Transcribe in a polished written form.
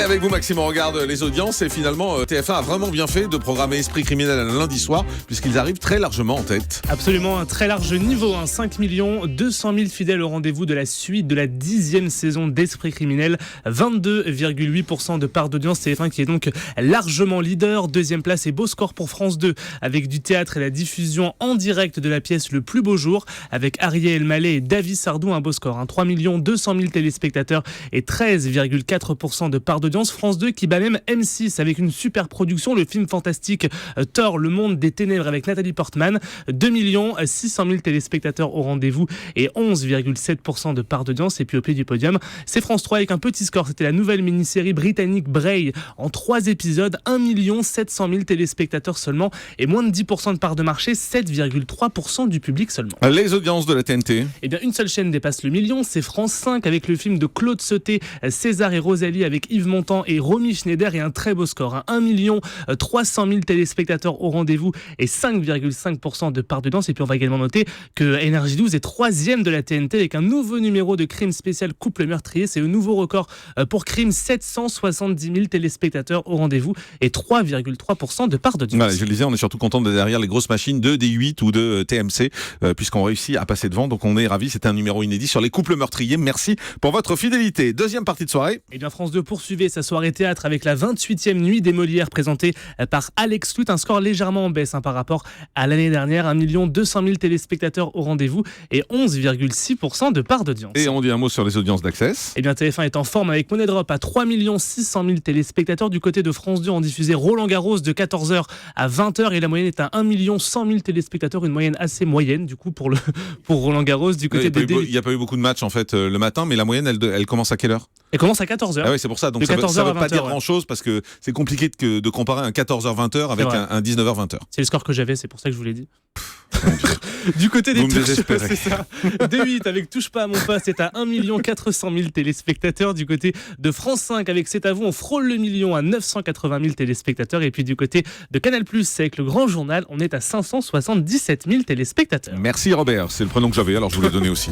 Allez, avec vous Maxime, on regarde les audiences et finalement TF1 a vraiment bien fait de programmer Esprit criminel un lundi soir puisqu'ils arrivent très largement en tête. Absolument, un très large niveau, 5 200 000 fidèles au rendez-vous de la suite de la 10e saison d'Esprit criminel, 22,8% de part d'audience, TF1 qui est donc largement leader. Deuxième place et beau score pour France 2 avec du théâtre et la diffusion en direct de la pièce Le plus beau jour avec Ariel Mallet et David Sardou, un beau score, 3 200 000 téléspectateurs et 13,4% de part d'audience. France 2 qui bat même M6 avec une super production, le film fantastique Thor, le monde des ténèbres avec Nathalie Portman, 2 600 000 téléspectateurs au rendez-vous et 11,7% de part d'audience. Et puis au pied du podium, c'est France 3 avec un petit score, c'était la nouvelle mini-série britannique Bray en 3 épisodes, 1 700 000 téléspectateurs seulement et moins de 10% de part de marché, 7,3% du public seulement. Les audiences de la TNT. Eh bien, une seule chaîne dépasse le million, c'est France 5 avec le film de Claude Sauté, César et Rosalie avec Yves Montand et Romy Schneider et un très beau score, 1 300 000 téléspectateurs au rendez-vous et 5,5% de part d'audience. Et puis on va également noter que Énergie 12 est 3e de la TNT avec un nouveau numéro de Crime spécial Couple meurtrier. C'est le nouveau record pour Crime, 770 000 téléspectateurs au rendez-vous et 3,3% de part d'audience. Voilà, je le disais, on est surtout content d'être derrière les grosses machines de D8 ou de TMC puisqu'on réussit à passer devant, donc on est ravis. C'était un numéro inédit sur les couples meurtriers. Merci pour votre fidélité. Deuxième partie de soirée. Et bien France 2 poursuivait sa soirée théâtre avec la 28e nuit des Molières présentée par Alex Lutz, un score légèrement en baisse par rapport à l'année dernière, 1 200 000 téléspectateurs au rendez-vous et 11,6% de part d'audience. Et on dit un mot sur les audiences d'Access. Et bien TF1 est en forme avec Money Drop à 3 600 000 téléspectateurs. Du côté de France 2, on diffusait Roland Garros de 14h à 20h et la moyenne est à 1 100 000 téléspectateurs, une moyenne assez moyenne du coup pour Roland Garros. Du côté il n'y a pas eu beaucoup de matchs en fait le matin, mais la moyenne elle commence à quelle heure? Elle commence à 14h. Ah oui, c'est pour ça. Donc ça veut pas dire grand-chose parce que c'est compliqué de comparer un 14h-20h avec un 19h-20h. C'est le score que j'avais, c'est pour ça que je vous l'ai dit. Du côté des touches, c'est ça. D8 avec Touche pas à mon poste, c'est à 1 400 000 téléspectateurs. Du côté de France 5 avec C'est à vous, on frôle le million à 980 000 téléspectateurs. Et puis du côté de Canal+, avec le Grand Journal, on est à 577 000 téléspectateurs. Merci Robert, c'est le prénom que j'avais, alors je vous l'ai donné aussi.